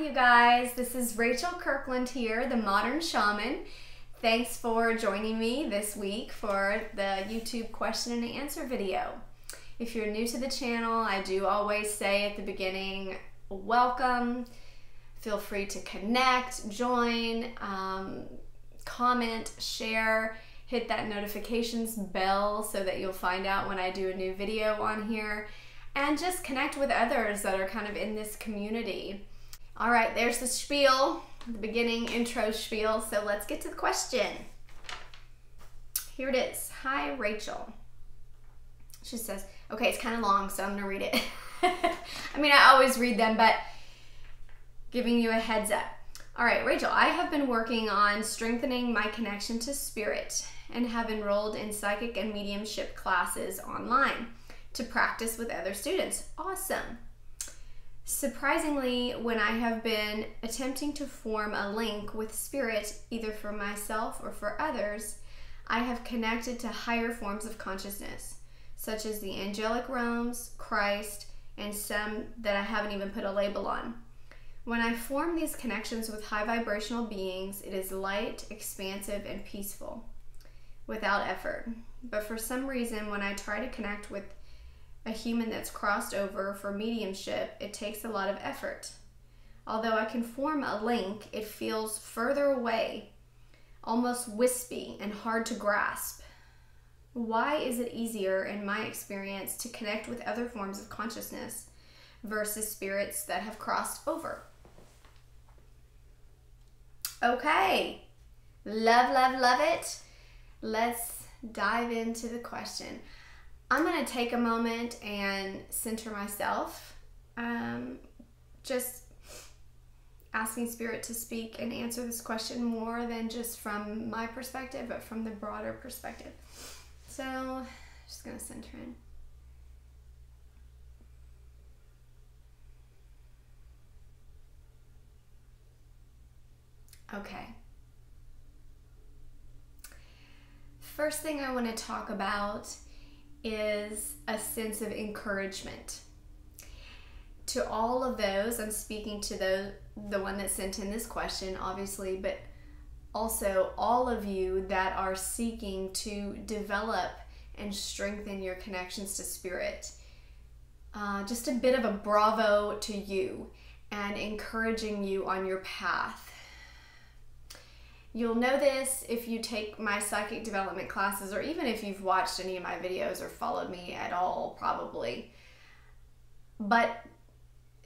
Hi you guys, this is Rachel Kirkland here, the Modern Shaman. Thanks for joining me this week for the YouTube question and answer video. If you're new to the channel, I do always say at the beginning, welcome. Feel free to connect, join, comment, share, hit that notifications bell so that you'll find out when I do a new video on here, and just connect with others that are kind of in this community. All right, there's the spiel, the beginning intro spiel, so let's get to the question. Here it is. Hi, Rachel. She says, okay, it's kind of long, so I'm gonna read it. I mean, I always read them, but giving you a heads up. All right, Rachel, I have been working on strengthening my connection to spirit and have enrolled in psychic and mediumship classes online to practice with other students. Awesome. Surprisingly, when I have been attempting to form a link with spirit, either for myself or for others, I have connected to higher forms of consciousness, such as the angelic realms, Christ, and some that I haven't even put a label on. When I form these connections with high vibrational beings, it is light, expansive, and peaceful, without effort. But for some reason, when I try to connect with a human that's crossed over for mediumship, it takes a lot of effort. Although I can form a link, it feels further away, almost wispy and hard to grasp. Why is it easier, in my experience, to connect with other forms of consciousness versus spirits that have crossed over? Okay, love it. Let's dive into the question. I'm going to take a moment and center myself, just asking Spirit to speak and answer this question more than just from my perspective, but from the broader perspective. So, just going to center in. Okay. First thing I want to talk about is a sense of encouragement. To all of those, I'm speaking to the one that sent in this question, obviously, but also all of you that are seeking to develop and strengthen your connections to spirit. Just a bit of a bravo to you and encouraging you on your path. You'll know this if you take my psychic development classes, or even if you've watched any of my videos or followed me at all, probably. But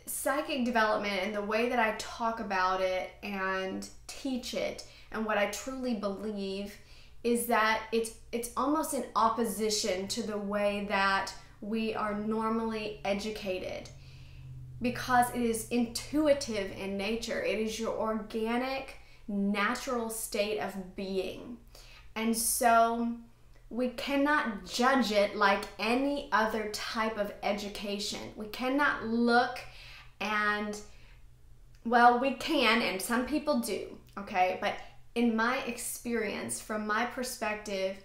psychic development and the way that I talk about it and teach it, and what I truly believe, is that it's almost in opposition to the way that we are normally educated, because it is intuitive in nature. It is your organic, natural state of being. And so we cannot judge it like any other type of education. We cannot look and, well, we can, and some people do, okay? But in my experience, from my perspective,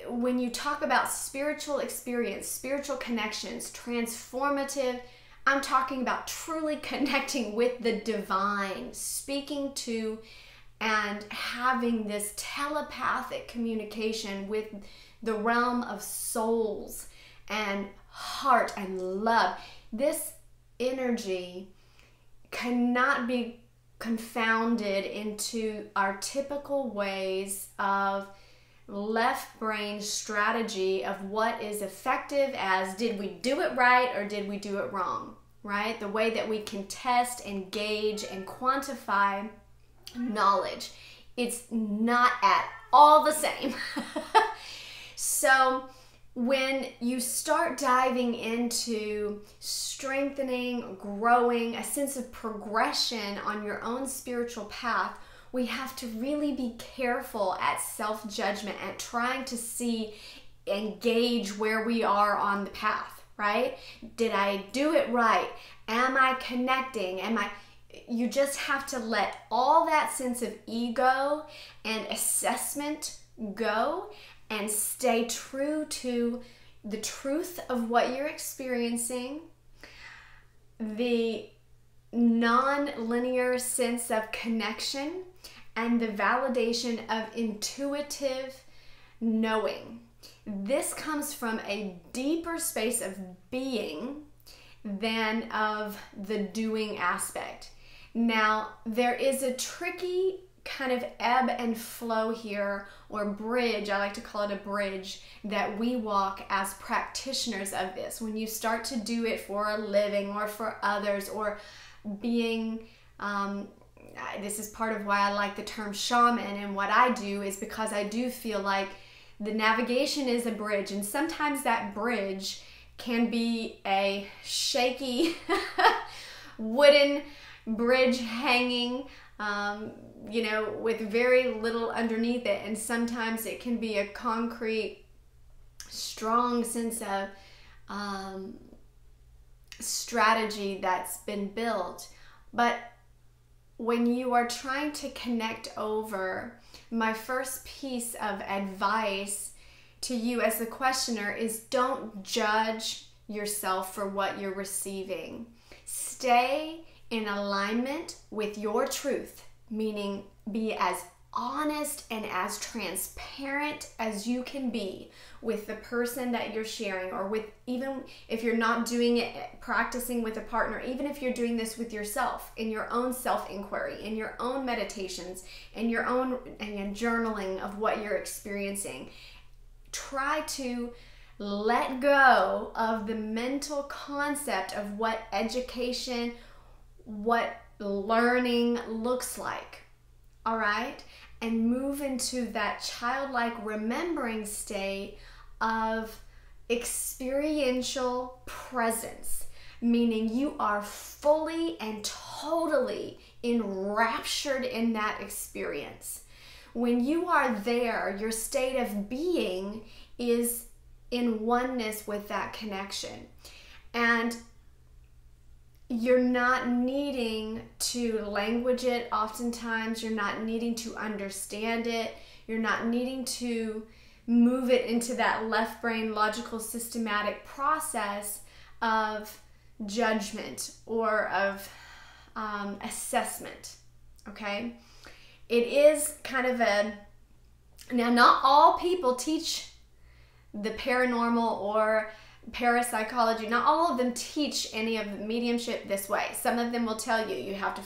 when you talk about spiritual experience, spiritual connections, transformative, I'm talking about truly connecting with the divine, speaking to and having this telepathic communication with the realm of souls and heart and love. This energy cannot be confounded into our typical ways of left brain strategy of what is effective as, did we do it right or did we do it wrong, right? The way that we can test and gauge and quantify knowledge. It's not at all the same. So when you start diving into strengthening, growing, a sense of progression on your own spiritual path, we have to really be careful at self-judgment, at trying to see and gauge where we are on the path, right? Did I do it right? Am I connecting? You just have to let all that sense of ego and assessment go and stay true to the truth of what you're experiencing, the non-linear sense of connection and the validation of intuitive knowing. This comes from a deeper space of being than of the doing aspect. Now, there is a tricky kind of ebb and flow here, or bridge, I like to call it a bridge, that we walk as practitioners of this. When you start to do it for a living or for others, or being, this is part of why I like the term shaman, and what I do is because I do feel like the navigation is a bridge, and sometimes that bridge can be a shaky wooden bridge hanging, with very little underneath it, and sometimes it can be a concrete, strong sense of strategy that's been built. But when you are trying to connect over, my first piece of advice to you as the questioner is don't judge yourself for what you're receiving. Stay in alignment with your truth, meaning be as honest and as transparent as you can be with the person that you're sharing, or with, even if you're not doing it, practicing with a partner, even if you're doing this with yourself, in your own self-inquiry, in your own meditations, in your own journaling of what you're experiencing. Try to let go of the mental concept of what education, what learning looks like, all right? And move into that childlike remembering state of experiential presence, meaning you are fully and totally enraptured in that experience. When you are there, your state of being is in oneness with that connection. And you're not needing to language it oftentimes. You're not needing to understand it. You're not needing to move it into that left brain logical systematic process of judgment or of assessment, okay? It is kind of now not all people teach the paranormal or parapsychology. Not all of them teach any of mediumship this way. Some of them will tell you you have to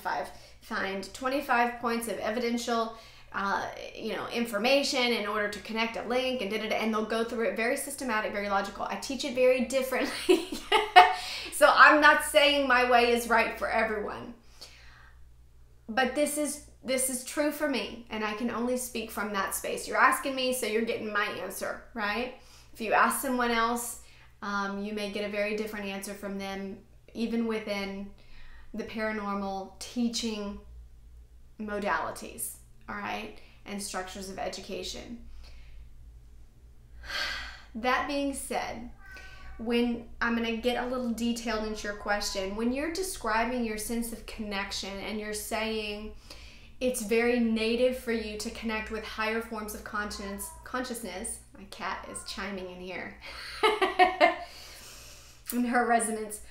find 25 points of evidential information in order to connect a link, and they'll go through it very systematic, very logical. I teach it very differently. So I'm not saying my way is right for everyone, but this is true for me, and I can only speak from that space. You're asking me, so you're getting my answer, right? If you ask someone else, you may get a very different answer from them, even within the paranormal teaching modalities, all right, and structures of education. That being said, when I'm going to get a little detailed into your question, when you're describing your sense of connection and you're saying it's very native for you to connect with higher forms of consciousness, my cat is chiming in here in her resonance.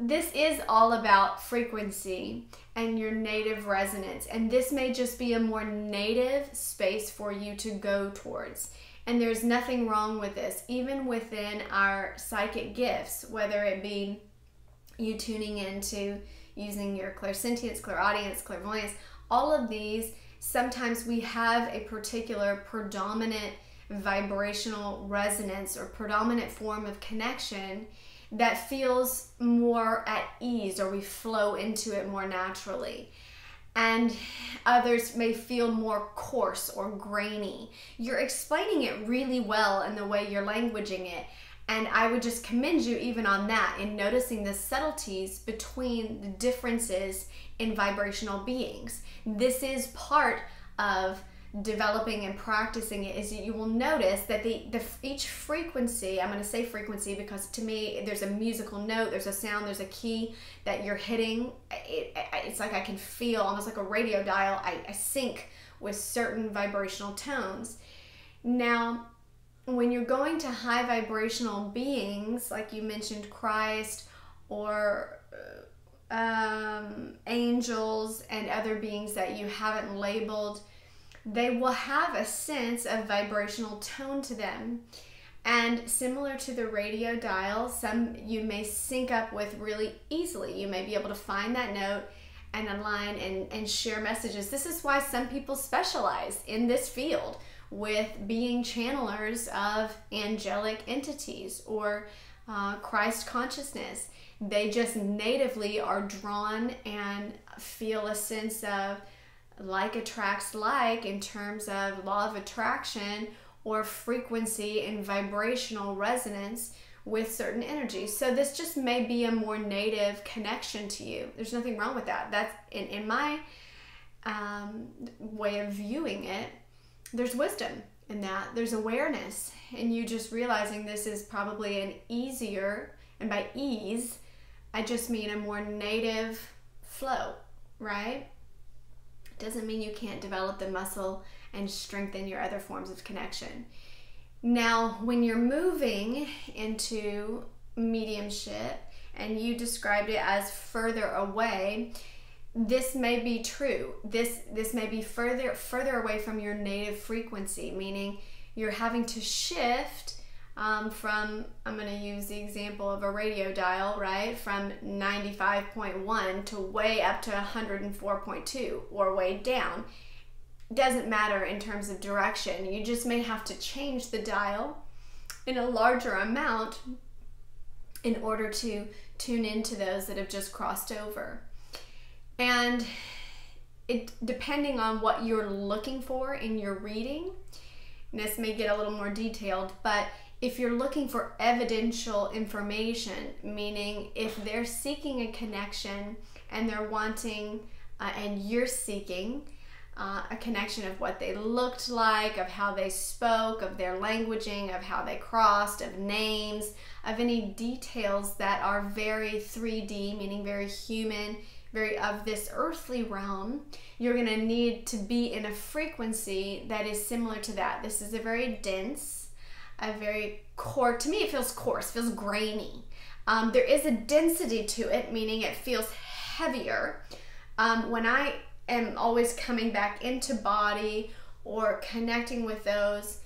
This is all about frequency and your native resonance, and this may just be a more native space for you to go towards. And there's nothing wrong with this, even within our psychic gifts, whether it be you tuning into using your clairsentience, clairaudience, clairvoyance, all of these, sometimes we have a particular predominant vibrational resonance or predominant form of connection that feels more at ease, or we flow into it more naturally. And others may feel more coarse or grainy. You're explaining it really well in the way you're languaging it. And I would just commend you even on that, in noticing the subtleties between the differences in vibrational beings. This is part of developing and practicing it, is that you will notice that each frequency, I'm going to say frequency because to me there's a musical note, there's a sound, there's a key that you're hitting. It's like I can feel, almost like a radio dial, I sync with certain vibrational tones. Now, when you're going to high vibrational beings, like you mentioned Christ, or angels and other beings that you haven't labeled, they will have a sense of vibrational tone to them. And similar to the radio dial, some you may sync up with really easily. You may be able to find that note and align and share messages. This is why some people specialize in this field with being channelers of angelic entities or Christ consciousness. They just natively are drawn and feel a sense of like attracts like in terms of law of attraction or frequency and vibrational resonance with certain energies. So this just may be a more native connection to you. There's nothing wrong with that. That's in my way of viewing it. There's wisdom in that. There's awareness, and you just realizing this is probably an easier, and by ease, I just mean a more native flow, right? Doesn't mean you can't develop the muscle and strengthen your other forms of connection. Now, when you're moving into mediumship, and you described it as further away, this may be true. This may be further away from your native frequency, meaning you're having to shift from, I'm going to use the example of a radio dial, right? From 95.1 to way up to 104.2 or way down. Doesn't matter in terms of direction. You just may have to change the dial in a larger amount in order to tune into those that have just crossed over. And it, depending on what you're looking for in your reading, and this may get a little more detailed, but if you're looking for evidential information, meaning if they're seeking a connection and they're wanting, and you're seeking a connection of what they looked like, of how they spoke, of their languaging, of how they crossed, of names, of any details that are very 3D, meaning very human, very of this earthly realm, you're going to need to be in a frequency that is similar to that. This is a very dense, a very coarse, to me it feels coarse, feels grainy. There is a density to it, meaning it feels heavier. When I am always coming back into body or connecting with those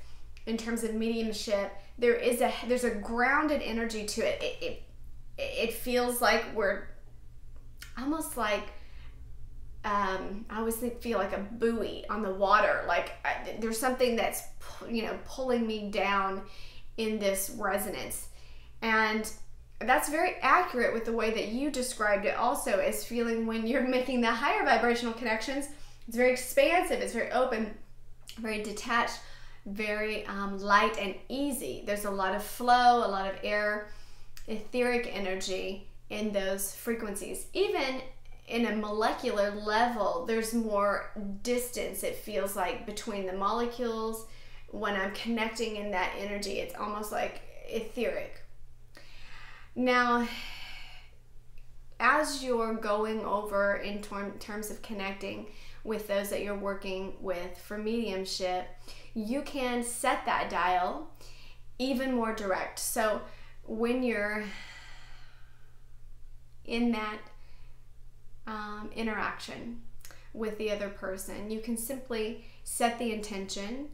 in terms of mediumship, there's a grounded energy to it. It feels like we're almost like I always feel like a buoy on the water. Like there's something that's pulling me down in this resonance, and that's very accurate with the way that you described it. Also, as feeling when you're making the higher vibrational connections, it's very expansive, it's very open, very detached, very light and easy. There's a lot of flow, a lot of air, etheric energy in those frequencies. Even in a molecular level, there's more distance, it feels like, between the molecules. When I'm connecting in that energy, it's almost like etheric. Now, as you're going over in terms of connecting with those that you're working with for mediumship, you can set that dial even more direct. So when you're in that interaction with the other person, you can simply set the intention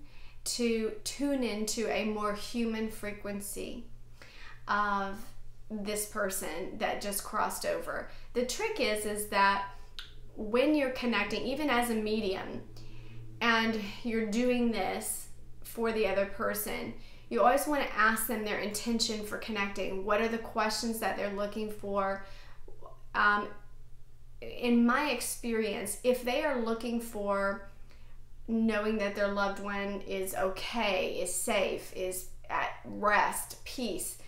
to tune into a more human frequency of this person that just crossed over. The trick is that when you're connecting, even as a medium, and you're doing this for the other person, you always want to ask them their intention for connecting. What are the questions that they're looking for? In my experience, if they are looking for knowing that their loved one is okay, is safe, is at rest, peace,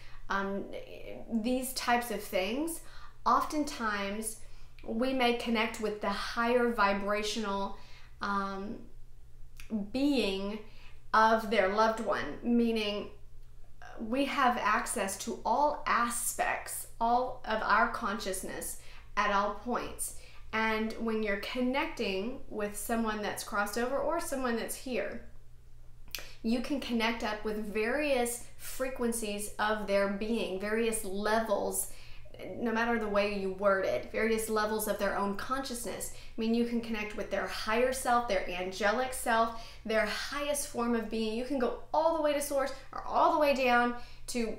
these types of things, oftentimes we may connect with the higher vibrational being of their loved one, meaning we have access to all aspects, all of our consciousness at all points. And when you're connecting with someone that's crossed over or someone that's here, you can connect up with various frequencies of their being, various levels no matter the way you word it, various levels of their own consciousness. I mean, you can connect with their higher self, their angelic self, their highest form of being. You can go all the way to source or all the way down to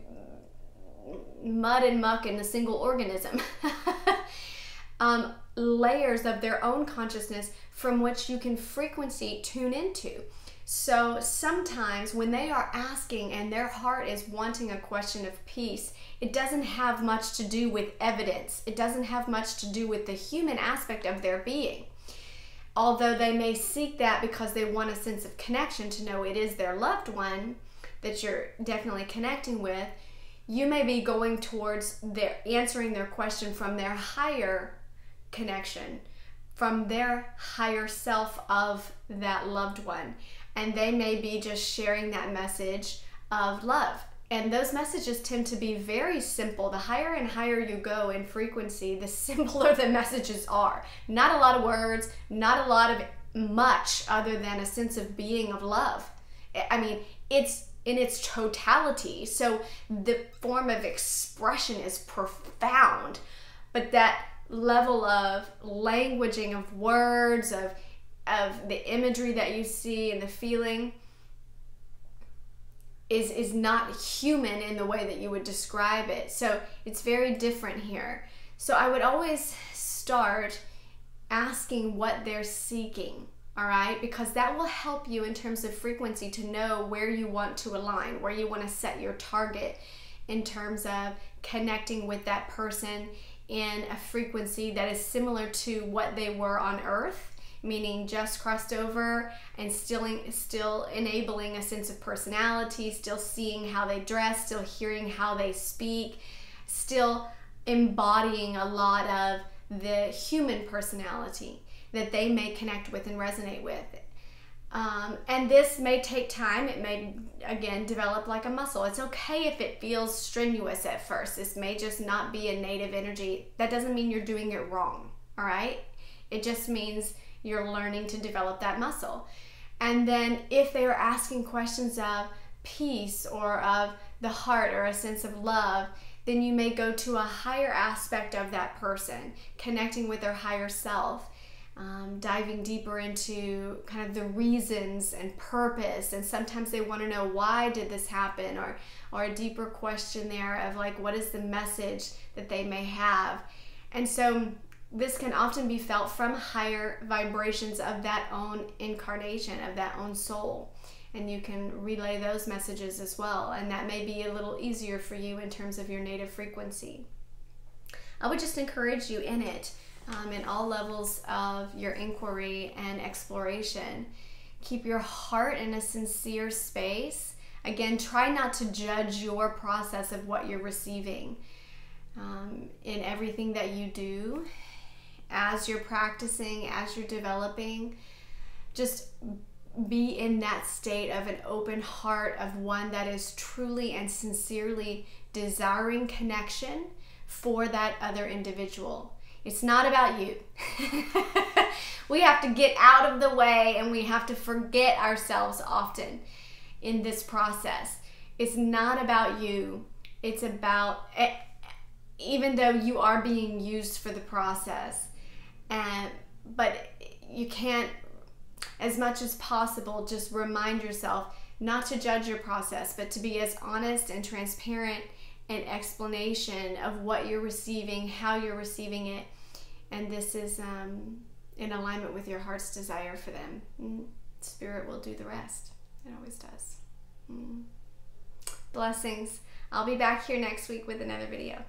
mud and muck in a single organism. Layers of their own consciousness from which you can frequency tune into. So sometimes when they are asking and their heart is wanting a question of peace, it doesn't have much to do with evidence. It doesn't have much to do with the human aspect of their being. Although they may seek that because they want a sense of connection to know it is their loved one that you're definitely connecting with, you may be going towards answering their question from their higher connection, from their higher self of that loved one. And they may be just sharing that message of love. And those messages tend to be very simple. The higher and higher you go in frequency, the simpler the messages are. Not a lot of words, not a lot of much other than a sense of being of love. I mean, it's in its totality. So the form of expression is profound, but that level of languaging of words, of the imagery that you see and the feeling is not human in the way that you would describe it. So it's very different here. So I would always start asking what they're seeking, all right? Because that will help you in terms of frequency to know where you want to align, where you want to set your target in terms of connecting with that person in a frequency that is similar to what they were on Earth, meaning just crossed over and still enabling a sense of personality, still seeing how they dress, still hearing how they speak, still embodying a lot of the human personality that they may connect with and resonate with. And this may take time. It may, again, develop like a muscle. It's okay if it feels strenuous at first. This may just not be a native energy. That doesn't mean you're doing it wrong, all right? It just means you're learning to develop that muscle. And then if they are asking questions of peace or of the heart or a sense of love, then you may go to a higher aspect of that person, connecting with their higher self, diving deeper into kind of the reasons and purpose. And sometimes they want to know, why did this happen? Or a deeper question there of like, what is the message that they may have? And so this can often be felt from higher vibrations of that own incarnation, of that own soul. And you can relay those messages as well. And that may be a little easier for you in terms of your native frequency. I would just encourage you in it, in all levels of your inquiry and exploration. Keep your heart in a sincere space. Again, try not to judge your process of what you're receiving in everything that you do. As you're practicing, as you're developing, just be in that state of an open heart, of one that is truly and sincerely desiring connection for that other individual. It's not about you. We have to get out of the way, and we have to forget ourselves often in this process. It's not about you. It's about, even though you are being used for the process, but you can't, as much as possible, just remind yourself not to judge your process, but to be as honest and transparent in explanation of what you're receiving, how you're receiving it, and this is in alignment with your heart's desire for them. Spirit will do the rest. It always does. Blessings. I'll be back here next week with another video.